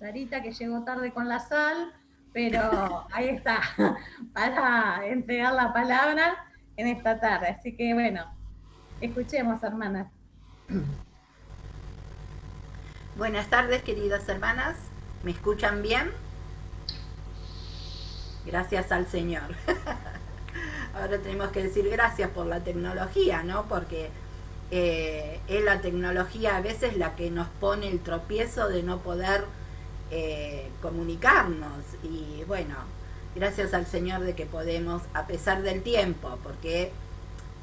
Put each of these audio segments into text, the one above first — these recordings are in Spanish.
Sarita, que llegó tarde con la sal, pero ahí está, para entregar la palabra en esta tarde. Así que bueno, escuchemos, hermanas. Buenas tardes, queridas hermanas. ¿Me escuchan bien? Gracias al Señor. Ahora tenemos que decir gracias por la tecnología, ¿no? Porque es la tecnología a veces la que nos pone el tropiezo de no poder comunicarnos. Y bueno, gracias al Señor de que podemos, a pesar del tiempo, porque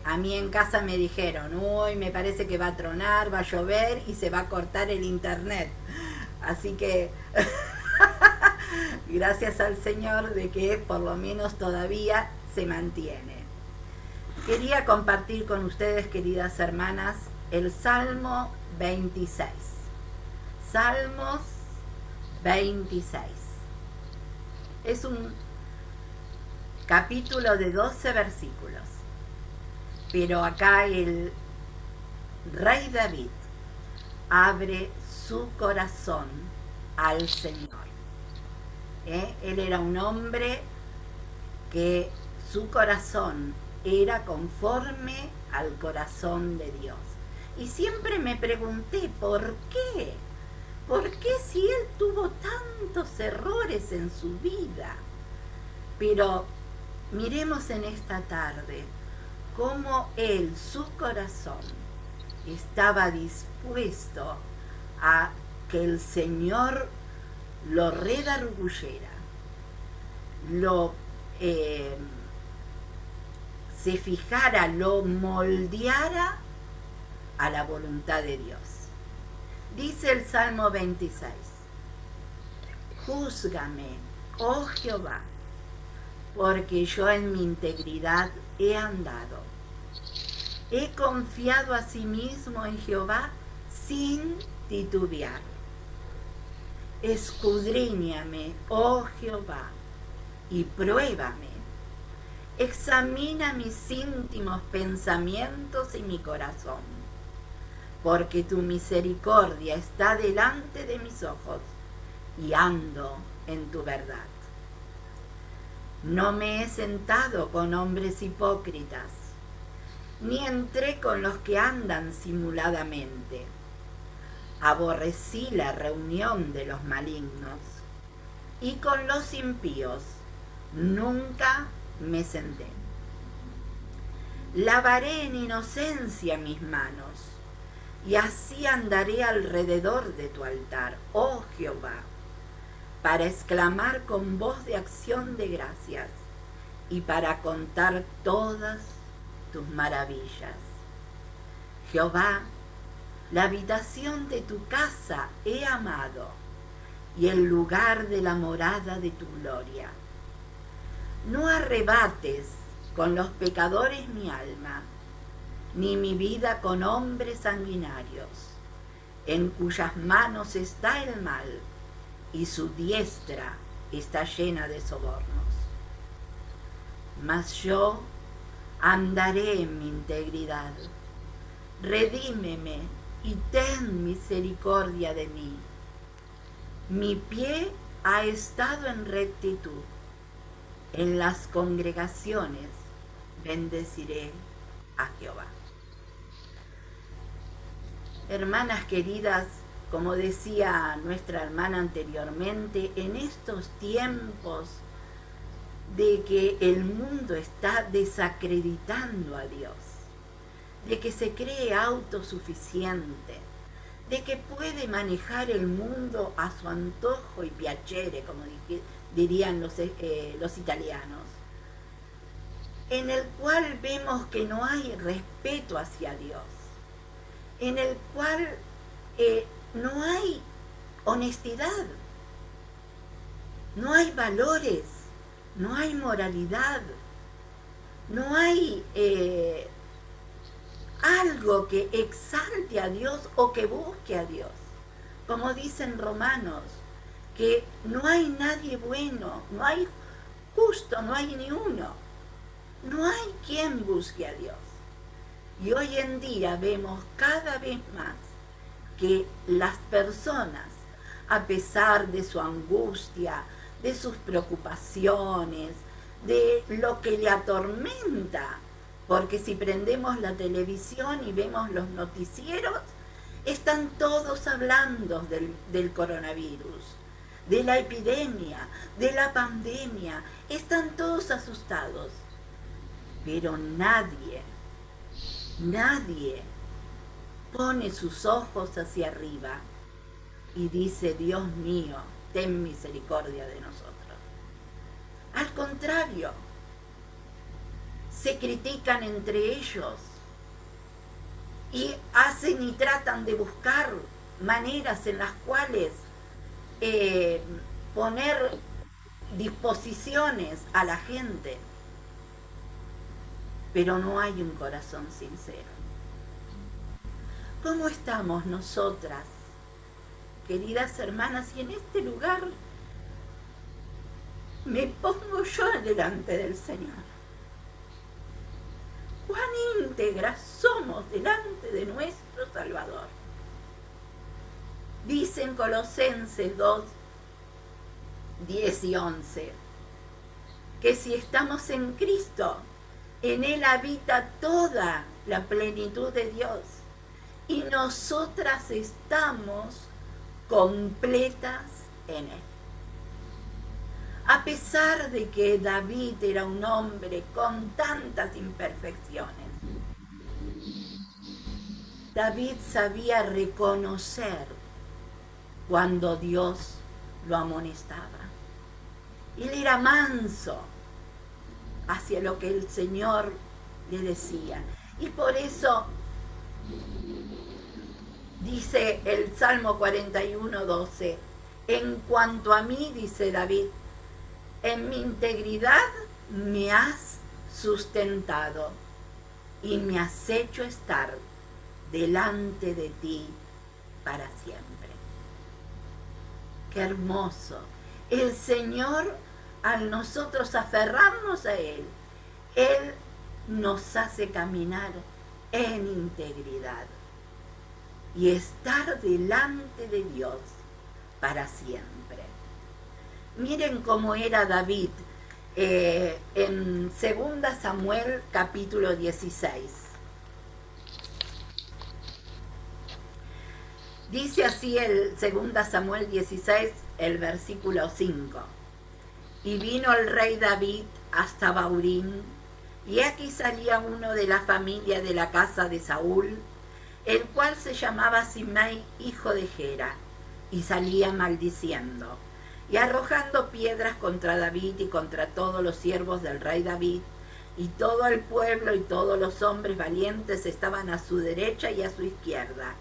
a mí en casa me dijeron, uy, me parece que va a tronar, va a llover y se va a cortar el internet. Así que gracias al Señor de que por lo menos todavía se mantiene. Quería compartir con ustedes, queridas hermanas, el Salmo 26. Salmos 26. Es un capítulo de 12 versículos. Pero acá el rey David abre su corazón al Señor. Él era un hombre que su corazón era conforme al corazón de Dios. Y siempre me pregunté, ¿por qué? ¿Por qué si él tuvo tantos errores en su vida? Pero miremos en esta tarde cómo él, su corazón, estaba dispuesto a que el Señor lo redarguyera, lo se fijara, lo moldeara a la voluntad de Dios. Dice el Salmo 26, júzgame, oh Jehová, porque yo en mi integridad he andado. He confiado a sí mismo en Jehová sin titubear. Escudriñame, oh Jehová, y pruébame. Examina mis íntimos pensamientos y mi corazón, porque tu misericordia está delante de mis ojos y ando en tu verdad. No me he sentado con hombres hipócritas, ni entré con los que andan simuladamente. Aborrecí la reunión de los malignos, y con los impíos nunca me senté. Lavaré en inocencia mis manos, y así andaré alrededor de tu altar, oh Jehová, para exclamar con voz de acción de gracias y para contar todas tus maravillas. Jehová, la habitación de tu casa he amado, y el lugar de la morada de tu gloria. No arrebates con los pecadores mi alma, ni mi vida con hombres sanguinarios, en cuyas manos está el mal, y su diestra está llena de sobornos. Mas yo andaré en mi integridad. Redímeme y ten misericordia de mí. Mi pie ha estado en rectitud. En las congregaciones bendeciré a Jehová. Hermanas queridas, como decía nuestra hermana anteriormente, en estos tiempos de que el mundo está desacreditando a Dios, de que se cree autosuficiente, de que puede manejar el mundo a su antojo y piacere, como dirían los italianos, en el cual vemos que no hay respeto hacia Dios, en el cual no hay honestidad, no hay valores, no hay moralidad, no hay algo que exalte a Dios o que busque a Dios. Como dicen Romanos, que no hay nadie bueno, no hay justo, no hay ni uno. No hay quien busque a Dios. Y hoy en día vemos cada vez más que las personas a pesar de su angustia, de sus preocupaciones, de lo que le atormenta. Porque si prendemos la televisión y vemos los noticieros, están todos hablando del coronavirus, de la epidemia, de la pandemia. Están todos asustados. Pero nadie pone sus ojos hacia arriba y dice: Dios mío, ten misericordia de nosotros. Al contrario, se critican entre ellos y hacen y tratan de buscar maneras en las cuales poner disposiciones a la gente, pero no hay un corazón sincero. ¿Cómo estamos nosotras, queridas hermanas? Y en este lugar me pongo yo delante del Señor. ¿Cuán íntegras somos delante de nuestro Salvador? Dice en Colosenses 2, 10 y 11, que si estamos en Cristo, en Él habita toda la plenitud de Dios y nosotras estamos completas en Él. A pesar de que David era un hombre con tantas imperfecciones, David sabía reconocer cuando Dios lo amonestaba. Él era manso hacia lo que el Señor le decía. Y por eso dice el Salmo 41, 12, en cuanto a mí, dice David, en mi integridad me has sustentado y me has hecho estar delante de ti para siempre. Qué hermoso. El Señor, al nosotros aferrarnos a Él nos hace caminar en integridad y estar delante de Dios para siempre. Miren cómo era David en 2 Samuel capítulo 16. Dice así el 2 Samuel 16, el versículo 5. Y vino el rey David hasta Baurín, y aquí salía uno de la familia de la casa de Saúl, el cual se llamaba Simei, hijo de Gera, y salía maldiciendo y arrojando piedras contra David y contra todos los siervos del rey David, y todo el pueblo y todos los hombres valientes estaban a su derecha y a su izquierda.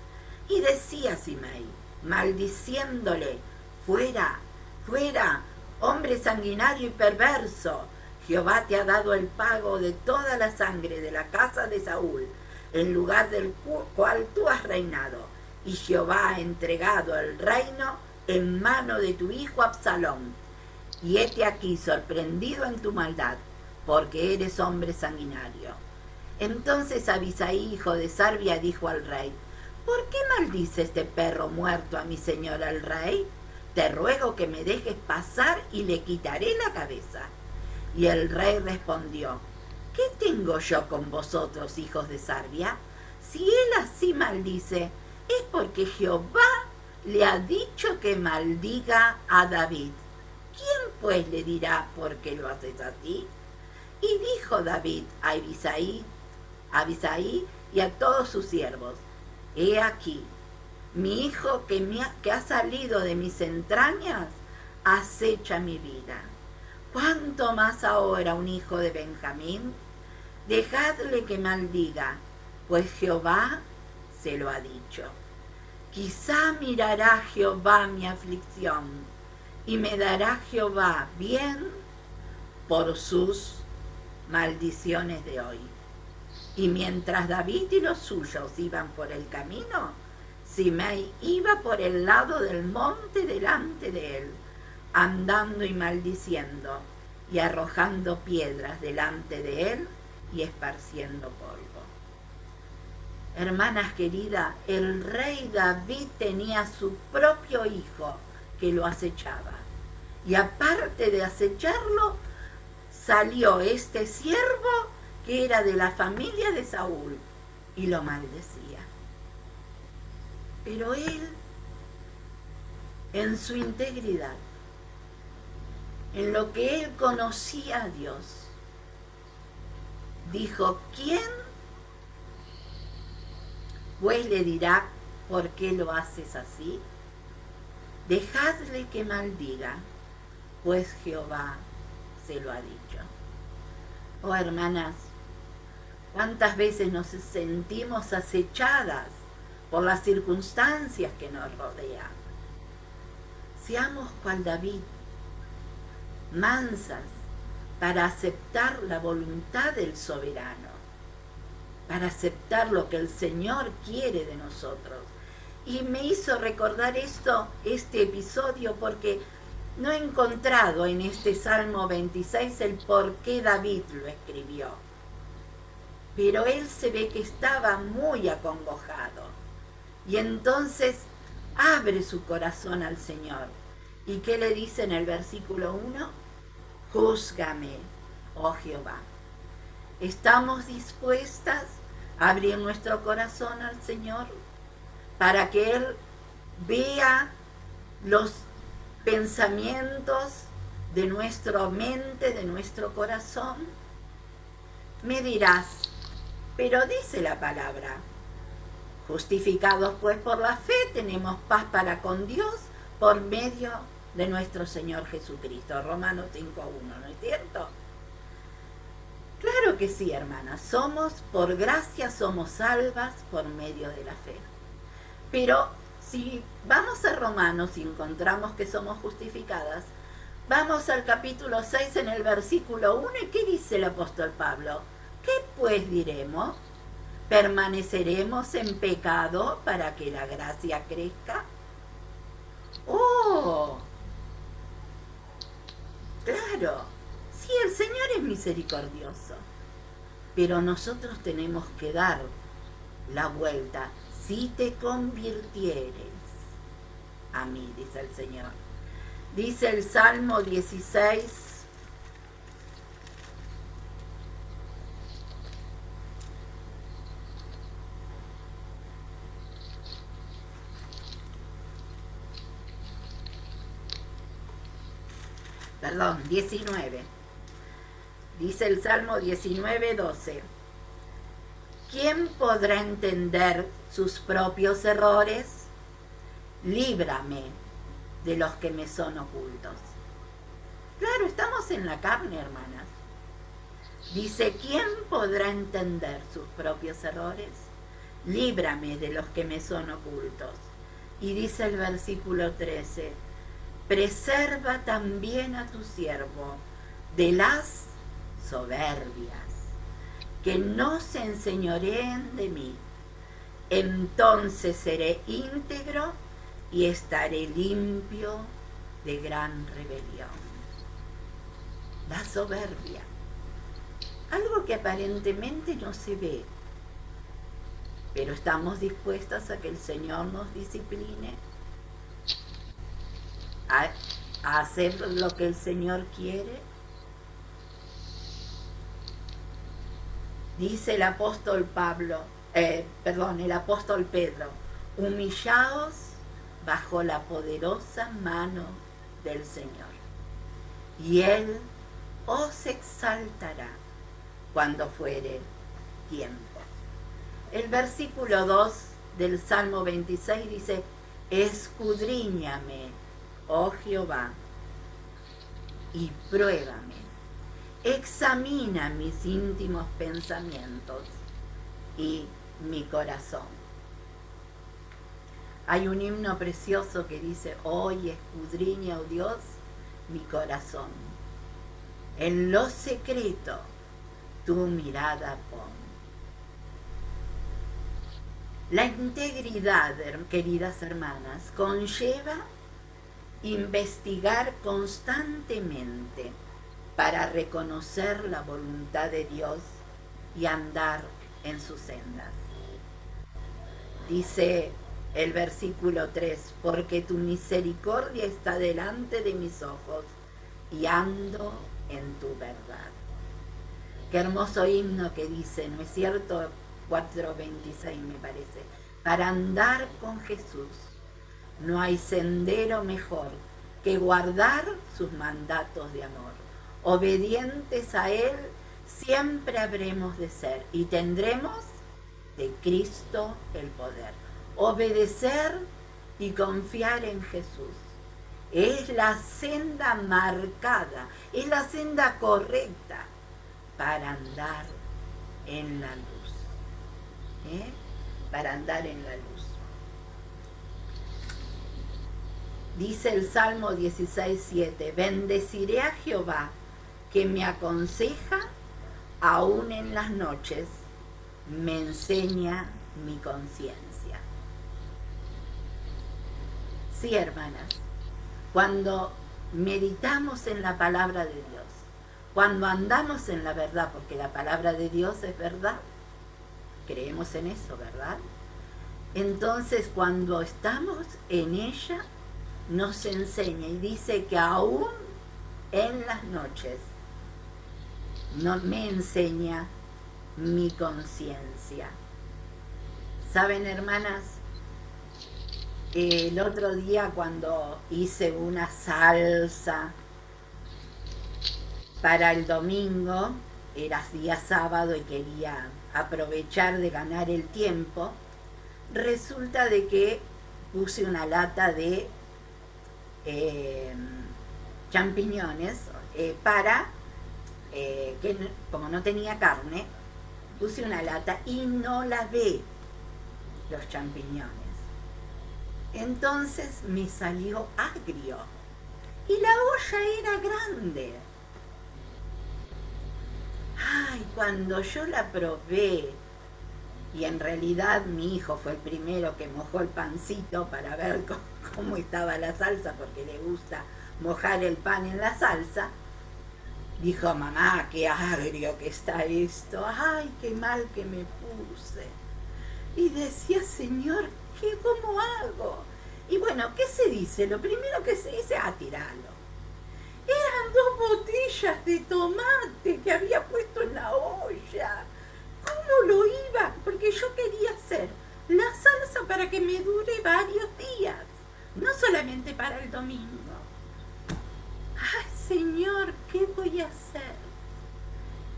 Y decía Simei, maldiciéndole: fuera, fuera, hombre sanguinario y perverso, Jehová te ha dado el pago de toda la sangre de la casa de Saúl, en lugar del cual tú has reinado, y Jehová ha entregado el reino en mano de tu hijo Absalón, y hete aquí sorprendido en tu maldad, porque eres hombre sanguinario. Entonces Abisai, hijo de Sarbia, dijo al rey: ¿por qué maldice este perro muerto a mi señor el rey? Te ruego que me dejes pasar y le quitaré la cabeza. Y el rey respondió: ¿qué tengo yo con vosotros, hijos de Sarbia? Si él así maldice, es porque Jehová le ha dicho que maldiga a David. ¿Quién pues le dirá por qué lo haces así? Y dijo David a Abisai y a todos sus siervos: he aquí, mi hijo que ha salido de mis entrañas acecha mi vida. ¿Cuánto más ahora un hijo de Benjamín? Dejadle que maldiga, pues Jehová se lo ha dicho. Quizá mirará Jehová mi aflicción y me dará Jehová bien por sus maldiciones de hoy. Y mientras David y los suyos iban por el camino, Simei iba por el lado del monte delante de él, andando y maldiciendo, y arrojando piedras delante de él y esparciendo polvo. Hermanas queridas, el rey David tenía su propio hijo, que lo acechaba. Y aparte de acecharlo, salió este siervo que era de la familia de Saúl y lo maldecía. Pero él, en su integridad, en lo que él conocía a Dios, dijo: ¿quién pues le dirá por qué lo haces así? Dejadle que maldiga, pues Jehová se lo ha dicho. Oh, hermanas, ¿cuántas veces nos sentimos acechadas por las circunstancias que nos rodean? Seamos cual David, mansas para aceptar la voluntad del soberano, para aceptar lo que el Señor quiere de nosotros. Y me hizo recordar este episodio, porque no he encontrado en este Salmo 26 el por qué David lo escribió. Pero él se ve que estaba muy acongojado. Y entonces abre su corazón al Señor. ¿Y qué le dice en el versículo 1? Júzgame, oh Jehová. ¿Estamos dispuestas a abrir nuestro corazón al Señor para que Él vea los pensamientos de nuestra mente, de nuestro corazón? Me dirás, pero dice la palabra: justificados pues por la fe, tenemos paz para con Dios por medio de nuestro Señor Jesucristo. Romanos 5:1, ¿no es cierto? Claro que sí, hermanas. Por gracia somos salvas por medio de la fe. Pero si vamos a Romanos y encontramos que somos justificadas, vamos al capítulo 6 en el versículo 1, ¿y qué dice el apóstol Pablo? ¿Qué pues diremos? ¿Permaneceremos en pecado para que la gracia crezca? ¡Oh! Claro, sí, el Señor es misericordioso, pero nosotros tenemos que dar la vuelta. Si te convirtieres a mí, dice el Señor. Dice el Salmo 16, perdón, 19. Dice el Salmo 19:12. ¿Quién podrá entender sus propios errores? Líbrame de los que me son ocultos. Claro, estamos en la carne, hermanas. Dice: ¿quién podrá entender sus propios errores? Líbrame de los que me son ocultos. Y dice el versículo 13: preserva también a tu siervo de las soberbias, que no se enseñoreen de mí. Entonces seré íntegro y estaré limpio de gran rebelión. La soberbia, algo que aparentemente no se ve, pero estamos dispuestas a que el Señor nos discipline, a hacer lo que el Señor quiere. Dice el apóstol el apóstol Pedro: humillaos bajo la poderosa mano del Señor, y Él os exaltará cuando fuere tiempo. El versículo 2 del Salmo 26 dice: escudriñame, oh Jehová, y pruébame. Examina mis íntimos pensamientos y mi corazón. Hay un himno precioso que dice: hoy escudriña, oh Dios, mi corazón. En lo secreto tu mirada pon. La integridad, queridas hermanas, conlleva investigar constantemente para reconocer la voluntad de Dios y andar en sus sendas. Dice el versículo 3, porque tu misericordia está delante de mis ojos y ando en tu verdad. Qué hermoso himno que dice, ¿no es cierto? 4:26 me parece. Para andar con Jesús no hay sendero mejor que guardar sus mandatos de amor. Obedientes a Él siempre habremos de ser y tendremos de Cristo el poder. Obedecer y confiar en Jesús es la senda marcada, es la senda correcta para andar en la luz. Para andar en la luz. Dice el Salmo 16:7, bendeciré a Jehová que me aconseja aún en las noches, me enseña mi conciencia. Sí, hermanas, cuando meditamos en la palabra de Dios, cuando andamos en la verdad, porque la palabra de Dios es verdad, creemos en eso, ¿verdad? Entonces, cuando estamos en ella, nos enseña y dice que aún en las noches me enseña mi conciencia. ¿Saben, hermanas? El otro día cuando hice una salsa para el domingo, era día sábado y quería aprovechar de ganar el tiempo, resulta de que puse una lata de champiñones para que como no tenía carne, puse una lata y no lavé los champiñones. Entonces me salió agrio y la olla era grande. Ay, cuando yo la probé, y en realidad mi hijo fue el primero que mojó el pancito para ver cómo estaba la salsa, porque le gusta mojar el pan en la salsa, dijo, mamá, qué agrio que está esto, ay, qué mal que me puse. Y decía, Señor, ¿cómo hago? Y bueno, ¿qué se dice? Lo primero que se dice, tirarlo. Eran 2 botellas de tomate que había puesto en la olla. ¿Cómo lo iba? Porque yo quería hacer la salsa para que me dure varios días, no solamente para el domingo. Ay, Señor, ¿qué voy a hacer?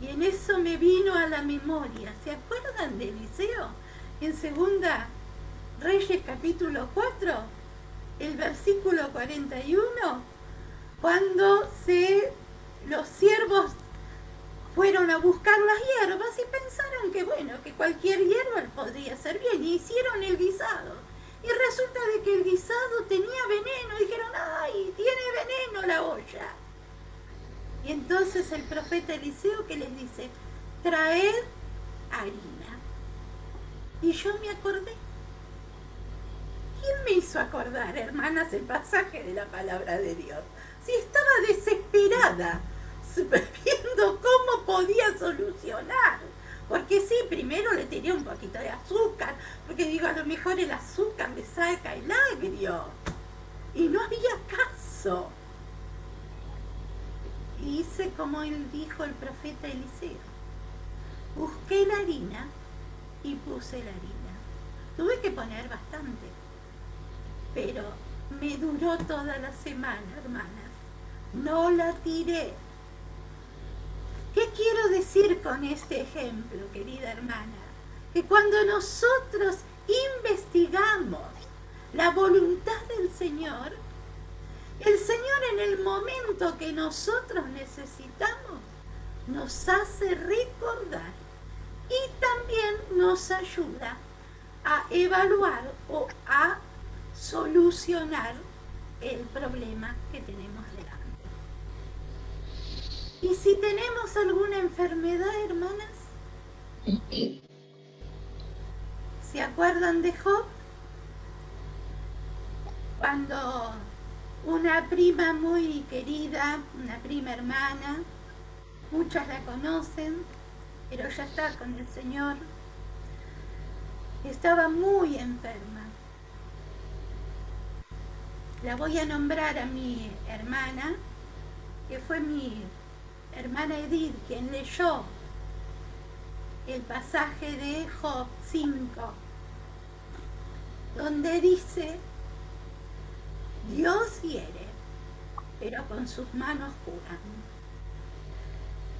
Y en eso me vino a la memoria. ¿Se acuerdan de Eliseo? En 2 Reyes capítulo 4, el versículo 41, cuando los siervos fueron a buscar las hierbas y pensaron que bueno, que cualquier hierba podría ser bien, y hicieron el guisado. Y resulta de que el guisado tenía veneno, y dijeron, ¡ay, tiene veneno la olla! Y entonces el profeta Eliseo que les dice, traed harina. Y yo me acordé. ¿Quién me hizo acordar, hermanas, el pasaje de la palabra de Dios? Si estaba desesperada, viendo cómo podía solucionar. Porque sí, primero le tiré un poquito de azúcar, porque digo, a lo mejor el azúcar me saca el agrio. Y no había caso. Y hice como él dijo el profeta Eliseo. Busqué la harina y puse la harina. Tuve que poner bastante, pero me duró toda la semana, hermanas. No la tiré. ¿Qué quiero decir con este ejemplo, querida hermana? Que cuando nosotros investigamos la voluntad del Señor, el Señor en el momento que nosotros necesitamos nos hace recordar y también nos ayuda a evaluar o a solucionar el problema que tenemos delante. ¿Y si tenemos alguna enfermedad, hermanas? ¿Se acuerdan de Job? Cuando una prima muy querida, una prima hermana, muchas la conocen, pero ya está con el Señor, estaba muy enferma. la voy a nombrar a mi hermana, que fue mi hermana Edith, quien leyó el pasaje de Job 5, donde dice, Dios hiere, pero con sus manos curan.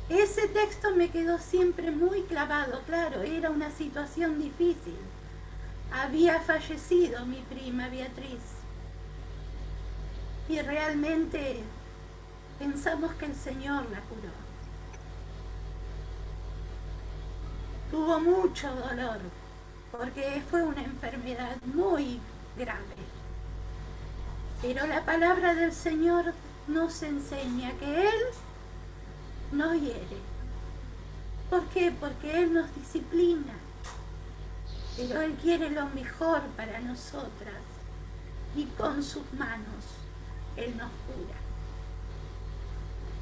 Ese texto me quedó siempre muy clavado, claro, era una situación difícil. Había fallecido mi prima Beatriz y realmente pensamos que el Señor la curó. Tuvo mucho dolor porque fue una enfermedad muy grave. Pero la palabra del Señor nos enseña que Él nos hiere. ¿Por qué? Porque Él nos disciplina. Pero Él quiere lo mejor para nosotras. Y con sus manos Él nos cura.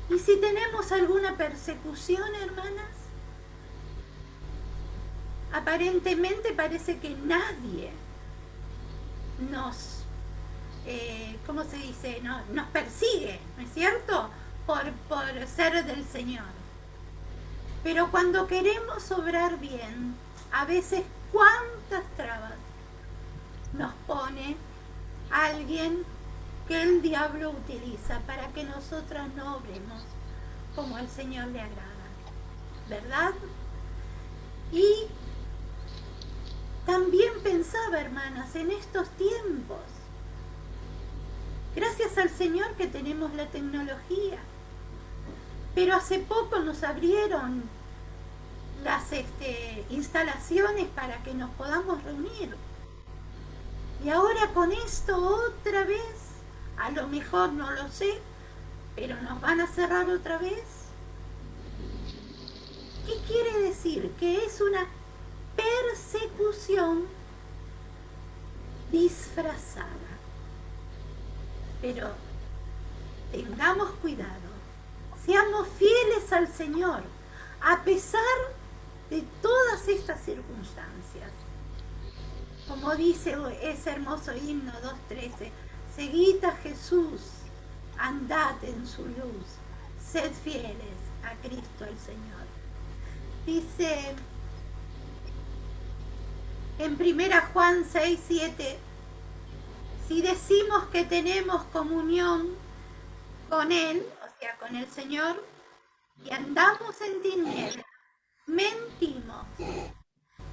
Y si tenemos alguna persecución, hermanas, aparentemente parece que nadie nos, ¿cómo se dice? Nos persigue, ¿no es cierto? Por ser del Señor. Pero cuando queremos obrar bien, a veces cuántas trabas nos pone alguien que el diablo utiliza para que nosotras no obremos como al Señor le agrada, ¿verdad? Y también pensaba, hermanas, en estos tiempos, gracias al Señor que tenemos la tecnología, pero hace poco nos abrieron las instalaciones para que nos podamos reunir. Y ahora con esto otra vez, a lo mejor no lo sé, pero nos van a cerrar otra vez. ¿Qué quiere decir? Que es una persecución disfrazada. Pero tengamos cuidado, seamos fieles al Señor, a pesar de todas estas circunstancias. Como dice ese hermoso himno 2.13, seguid a Jesús, andad en su luz, sed fieles a Cristo el Señor. Dice en 1 Juan 6.7, si decimos que tenemos comunión con Él, o sea, con el Señor, y andamos en tinieblas, mentimos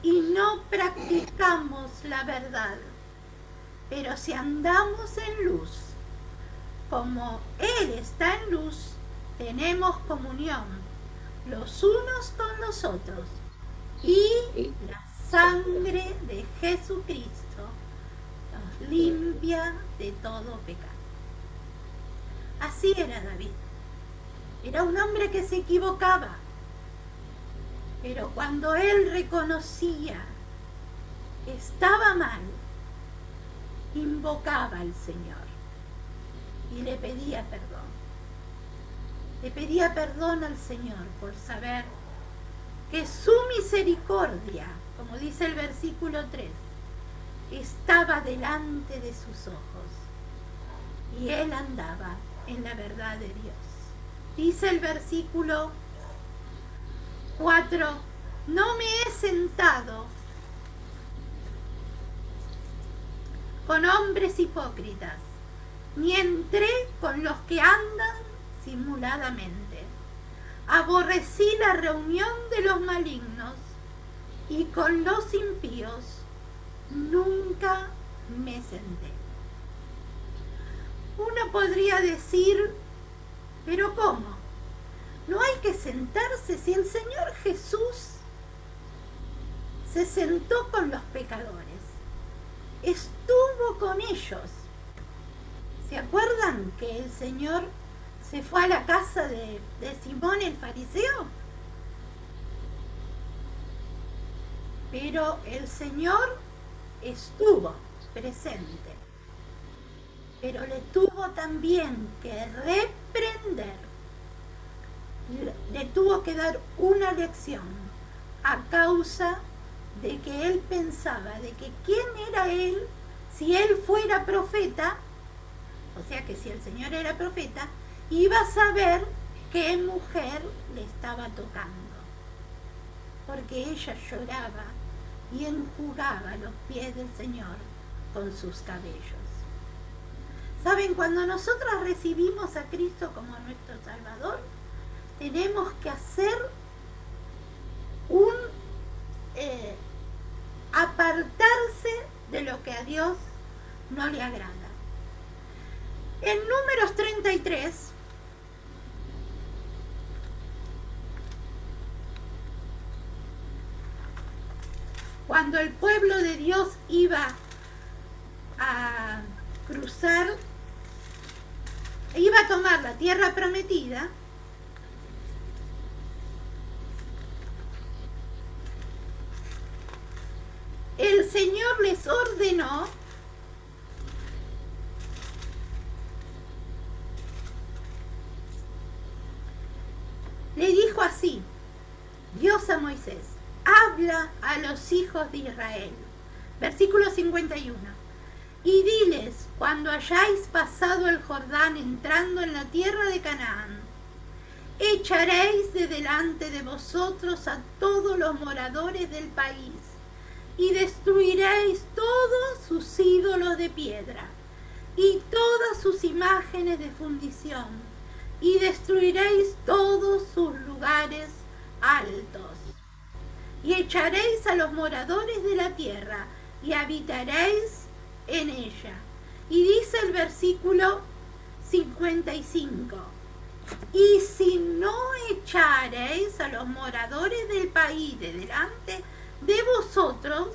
y no practicamos la verdad. Pero si andamos en luz, como Él está en luz, tenemos comunión los unos con los otros, y la sangre de Jesucristo nos limpia de todo pecado. Así era David. Era un hombre que se equivocaba, pero cuando él reconocía que estaba mal, invocaba al Señor y le pedía perdón. Le pedía perdón al Señor por saber que su misericordia, como dice el versículo 3, estaba delante de sus ojos y él andaba en la verdad de Dios. Dice el versículo 4, no me he sentado con hombres hipócritas, ni entré con los que andan simuladamente. Aborrecí la reunión de los malignos, y con los impíos nunca me senté. Uno podría decir, ¿pero cómo? No hay que sentarse si el Señor Jesús se sentó con los pecadores, estuvo con ellos. ¿Se acuerdan que el Señor se fue a la casa de Simón el fariseo? Pero el Señor estuvo presente, pero le tuvo también que reprender, le tuvo que dar una lección a causa de que él pensaba de que quién era él si él fuera profeta O sea que si el Señor era profeta, iba a saber qué mujer le estaba tocando, porque ella lloraba y enjugaba los pies del Señor con sus cabellos. ¿Saben? Cuando nosotros recibimos a Cristo como nuestro Salvador, tenemos que hacer un apartarse de lo que a Dios no le agrada. En Números 33, cuando el pueblo de Dios iba a cruzar, iba a tomar la tierra prometida, el Señor les ordenó le dijo así, Dios a Moisés, habla a los hijos de Israel. Versículo 51. Y diles, cuando hayáis pasado el Jordán entrando en la tierra de Canaán, echaréis de delante de vosotros a todos los moradores del país y destruiréis todos sus ídolos de piedra y todas sus imágenes de fundición y destruiréis todos sus lugares altos. Y echaréis a los moradores de la tierra y habitaréis en ella. Y dice el versículo 55, y si no echaréis a los moradores del país de delante de vosotros,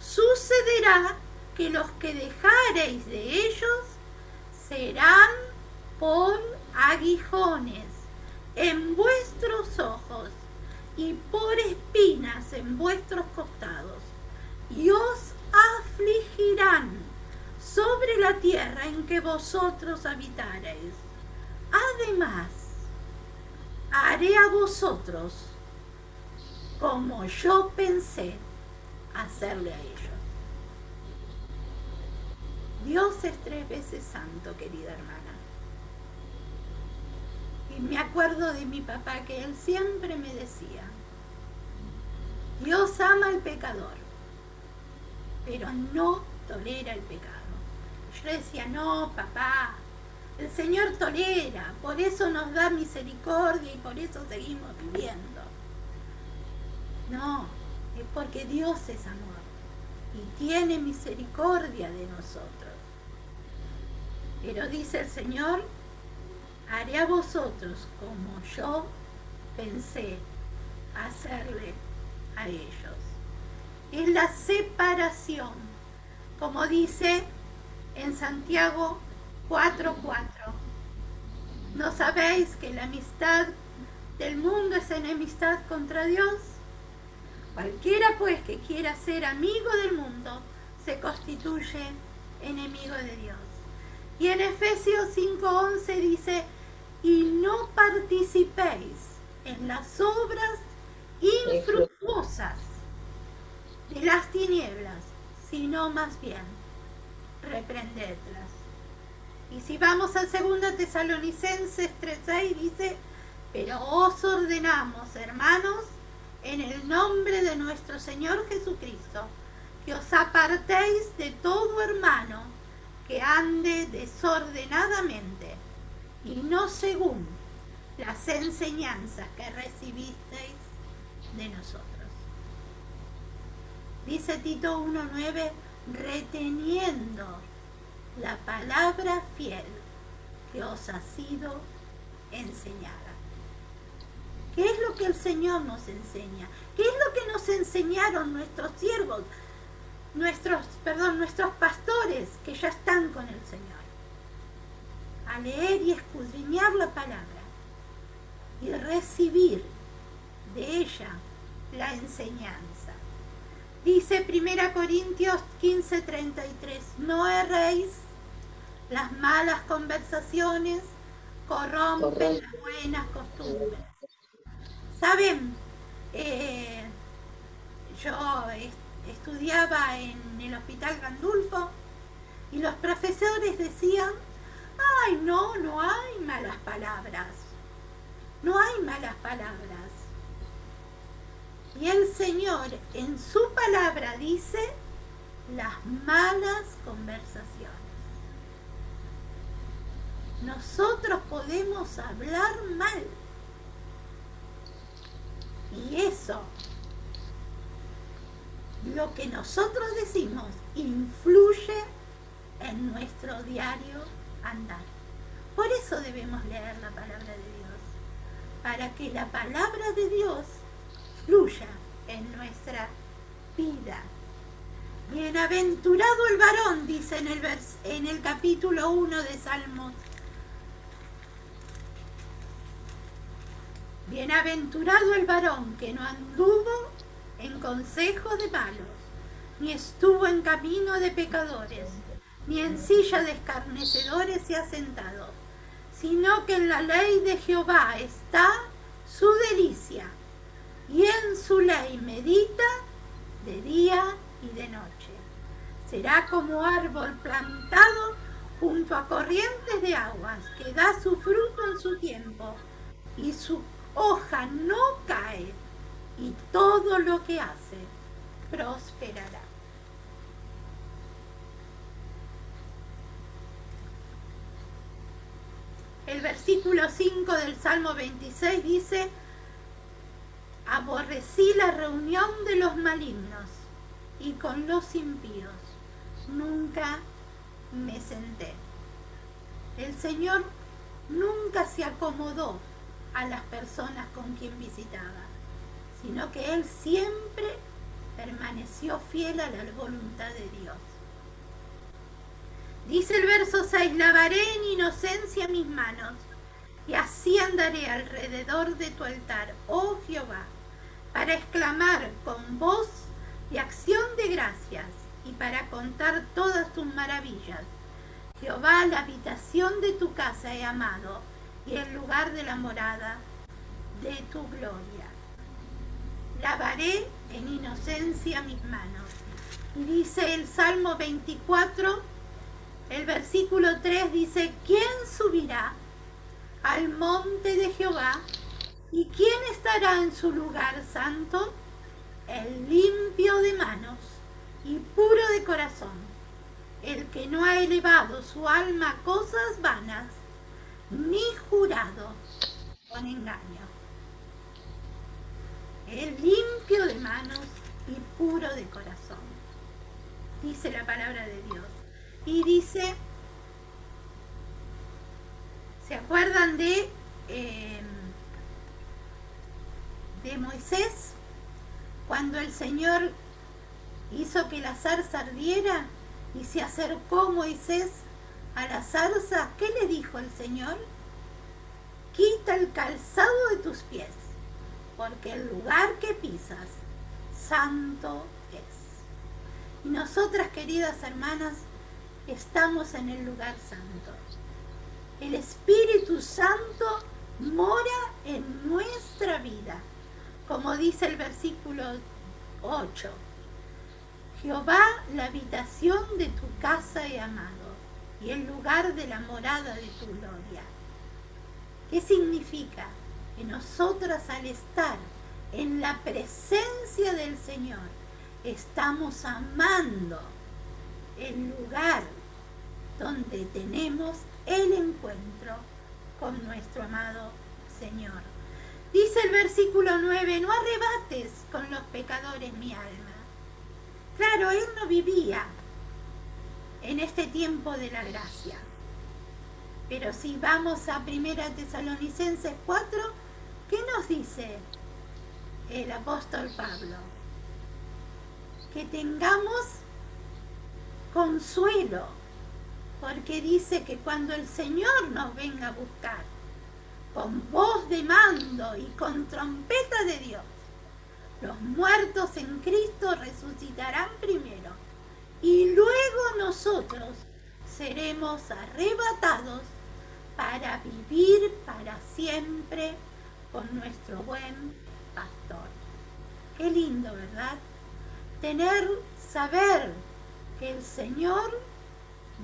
sucederá que los que dejareis de ellos serán por aguijones en vuestros ojos y por espinas en vuestros costados, y os afligirán sobre la tierra en que vosotros habitareis. Además, haré a vosotros como yo pensé hacerle a ellos. Dios es 3 veces santo, querida hermana. Y me acuerdo de mi papá que él siempre me decía, Dios ama al pecador, pero no tolera el pecado. Yo le decía, no, papá, el Señor tolera, por eso nos da misericordia y por eso seguimos viviendo. No, es porque Dios es amor y tiene misericordia de nosotros. Pero dice el Señor, haré a vosotros como yo pensé hacerle a ellos. Es la separación, como dice en Santiago 4:4. ¿No sabéis que la amistad del mundo es enemistad contra Dios? Cualquiera pues que quiera ser amigo del mundo se constituye enemigo de Dios. Y en Efesios 5:11 dice, y no participéis en las obras infructuosas de las tinieblas, sino más bien reprendedlas. Y si vamos a 2 Tesalonicenses 3:6 dice, pero os ordenamos, hermanos, en el nombre de nuestro Señor Jesucristo, que os apartéis de todo hermano que ande desordenadamente y no según las enseñanzas que recibisteis de nosotros. Dice Tito 1:9, reteniendo la palabra fiel que os ha sido enseñada. ¿Qué es lo que el Señor nos enseña? ¿Qué es lo que nos enseñaron nuestros siervos, nuestros pastores que ya están con el Señor? A leer y escudriñar la palabra y recibir de ella la enseñanza. Dice 1 Corintios 15:33, no erréis, las malas conversaciones corrompen las buenas costumbres. ¿Saben? Yo estudiaba en el Hospital Gandulfo y los profesores decían, Ay, no, no hay malas palabras. No hay malas palabras. Y el Señor en su palabra dice las malas conversaciones. Nosotros podemos hablar mal. Y eso, lo que nosotros decimos, influye en nuestro diario andar. Por eso debemos leer la palabra de Dios, para que la palabra de Dios fluya en nuestra vida. Bienaventurado el varón, dice en el capítulo 1 de Salmos. Bienaventurado el varón que no anduvo en consejo de malos, ni estuvo en camino de pecadores, ni en silla de escarnecedores se ha sentado, sino que en la ley de Jehová está su delicia, y en su ley medita de día y de noche. Será como árbol plantado junto a corrientes de aguas, que da su fruto en su tiempo, y su hoja no cae, y todo lo que hace prosperará. El versículo 5 del Salmo 26 dice: aborrecí la reunión de los malignos, y con los impíos nunca me senté. El Señor nunca se acomodó a las personas con quien visitaba, sino que Él siempre permaneció fiel a la voluntad de Dios. Dice el verso 6: lavaré en inocencia mis manos, y así andaré alrededor de tu altar, oh Jehová, para exclamar con voz de acción de gracias y para contar todas tus maravillas. Jehová, la habitación de tu casa he amado, y el lugar de la morada de tu gloria. Lavaré en inocencia mis manos. Y dice el Salmo 24, el versículo 3 dice: ¿quién subirá al monte de Jehová? ¿Y quién estará en su lugar santo? El limpio de manos y puro de corazón, el que no ha elevado su alma a cosas vanas, ni jurado con engaño. El limpio de manos y puro de corazón, dice la palabra de Dios. Y dice, ¿se acuerdan de Moisés? Cuando el Señor hizo que la zarza ardiera y se acercó Moisés a la zarza, ¿qué le dijo el Señor? Quita el calzado de tus pies, porque el lugar que pisas, santo es. Y nosotras, queridas hermanas, estamos en el lugar santo. El Espíritu Santo mora en nuestra vida, como dice el versículo 8. Jehová, la habitación de tu casa he amado, y el lugar de la morada de tu gloria. ¿Qué significa? Que nosotras, al estar en la presencia del Señor, estamos amando el lugar donde tenemos el encuentro con nuestro amado Señor. Dice el versículo 9: no arrebates con los pecadores mi alma. Claro, él no vivía en este tiempo de la gracia. Pero si vamos a 1 Tesalonicenses 4, ¿qué nos dice el apóstol Pablo? Que tengamos consuelo, porque dice que cuando el Señor nos venga a buscar con voz de mando y con trompeta de Dios, los muertos en Cristo resucitarán primero, y luego nosotros seremos arrebatados para vivir para siempre con nuestro buen pastor. Qué lindo, ¿verdad? Saber que el Señor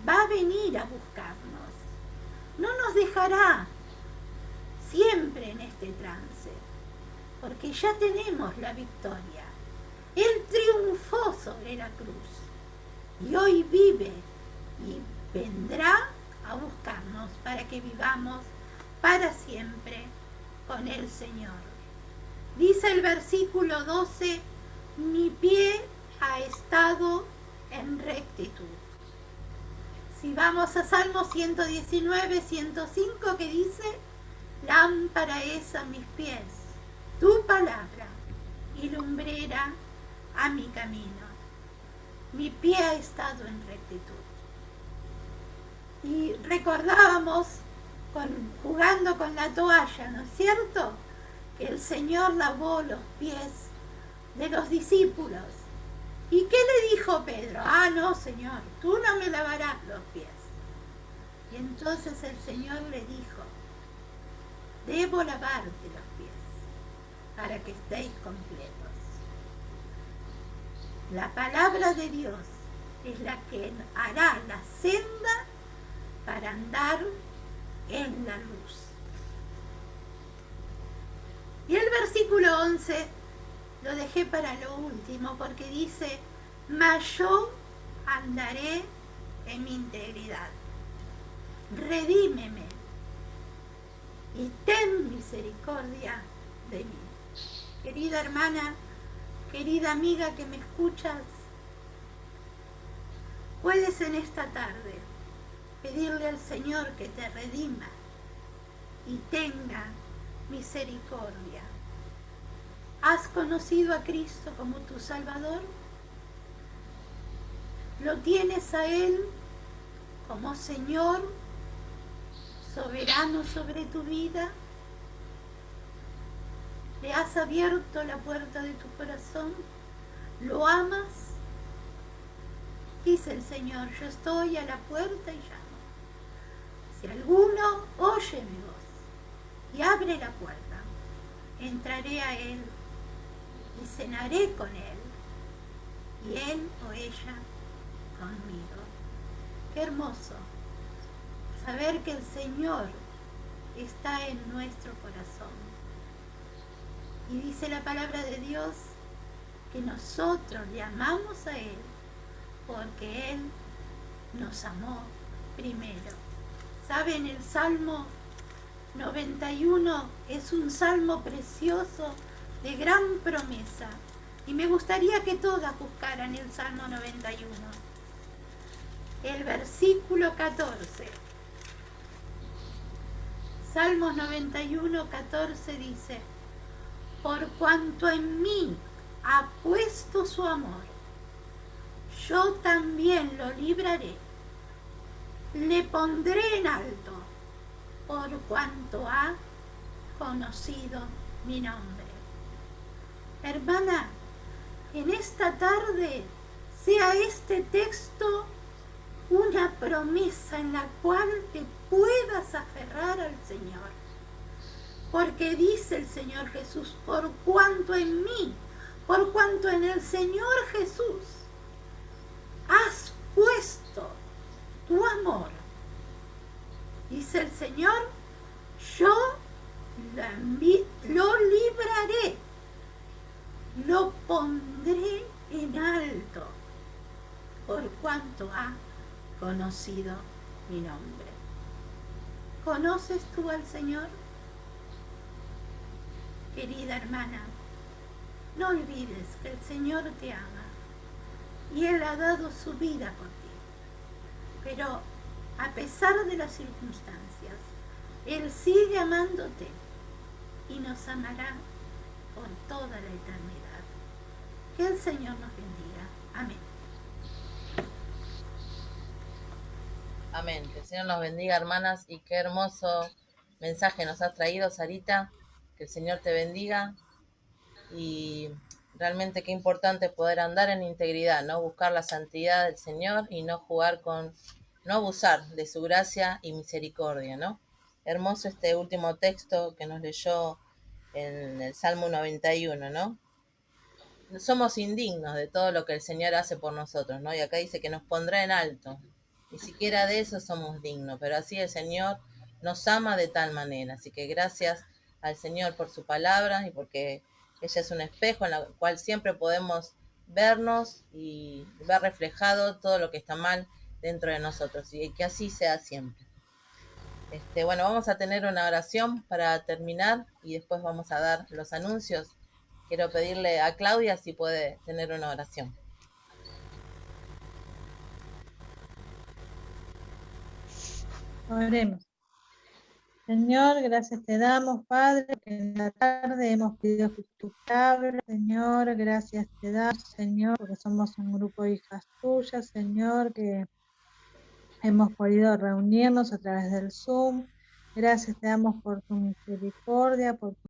va a venir a buscarnos, no nos dejará siempre en este trance, porque ya tenemos la victoria. Él triunfó sobre la cruz y hoy vive y vendrá a buscarnos para que vivamos para siempre con el Señor. Dice el versículo 12, mi pie ha estado en rectitud. Si vamos a Salmo 119, 105, que dice, lámpara es a mis pies, tu palabra, y lumbrera a mi camino. Mi pie ha estado en rectitud. Y recordábamos, jugando con la toalla, ¿no es cierto?, que el Señor lavó los pies de los discípulos. ¿Y qué le dijo Pedro? Ah, no, Señor, tú no me lavarás los pies. Y entonces el Señor le dijo, debo lavarte los pies para que estéis completos. La palabra de Dios es la que hará la senda para andar en la luz. Y el versículo 11 lo dejé para lo último porque dice, mas yo andaré en mi integridad. Redímeme y ten misericordia de mí. Querida hermana, querida amiga que me escuchas, puedes en esta tarde pedirle al Señor que te redima y tenga misericordia. ¿Has conocido a Cristo como tu Salvador? ¿Lo tienes a Él como Señor soberano sobre tu vida? ¿Le has abierto la puerta de tu corazón? ¿Lo amas? Dice el Señor, yo estoy a la puerta y llamo. Si alguno oye mi voz y abre la puerta, entraré a Él y cenaré con Él, y Él o ella conmigo. Qué hermoso saber que el Señor está en nuestro corazón. Y dice la palabra de Dios que nosotros le amamos a Él porque Él nos amó primero. ¿Saben? El Salmo 91 es un salmo precioso de gran promesa. Y me gustaría que todas buscaran el Salmo 91. El versículo 14. Salmos 91, 14 dice, por cuanto en mí ha puesto su amor, yo también lo libraré, le pondré en alto, por cuanto ha conocido mi nombre. Hermana, en esta tarde sea este texto una promesa en la cual te puedas aferrar al Señor. Porque dice el Señor Jesús, por cuanto en mí, por cuanto en el Señor Jesús has puesto tu amor, dice el Señor, yo lo libraré, lo pondré en alto, por cuanto ha conocido mi nombre. ¿Conoces tú al Señor? Querida hermana, no olvides que el Señor te ama y Él ha dado su vida por ti. Pero a pesar de las circunstancias, Él sigue amándote y nos amará por toda la eternidad. Que el Señor nos bendiga. Amén. Amén. Que el Señor nos bendiga, hermanas, y qué hermoso mensaje nos has traído, Sarita. Que el Señor te bendiga y realmente qué importante poder andar en integridad, ¿no? Buscar la santidad del Señor y no no abusar de su gracia y misericordia, ¿no? Hermoso este último texto que nos leyó en el Salmo 91, ¿no? Somos indignos de todo lo que el Señor hace por nosotros, ¿no? Y acá dice que nos pondrá en alto. Ni siquiera de eso somos dignos, pero así el Señor nos ama de tal manera. Así que gracias al Señor por su palabra y porque ella es un espejo en la cual siempre podemos vernos y ver reflejado todo lo que está mal dentro de nosotros y que así sea siempre. Bueno, vamos a tener una oración para terminar y después vamos a dar los anuncios. Quiero pedirle a Claudia si puede tener una oración. Oremos. Señor, gracias te damos, Padre, que en la tarde hemos pedido tu palabra. Señor, gracias te damos, Señor, porque somos un grupo de hijas tuyas, Señor, que hemos podido reunirnos a través del Zoom. Gracias te damos por tu misericordia, por tu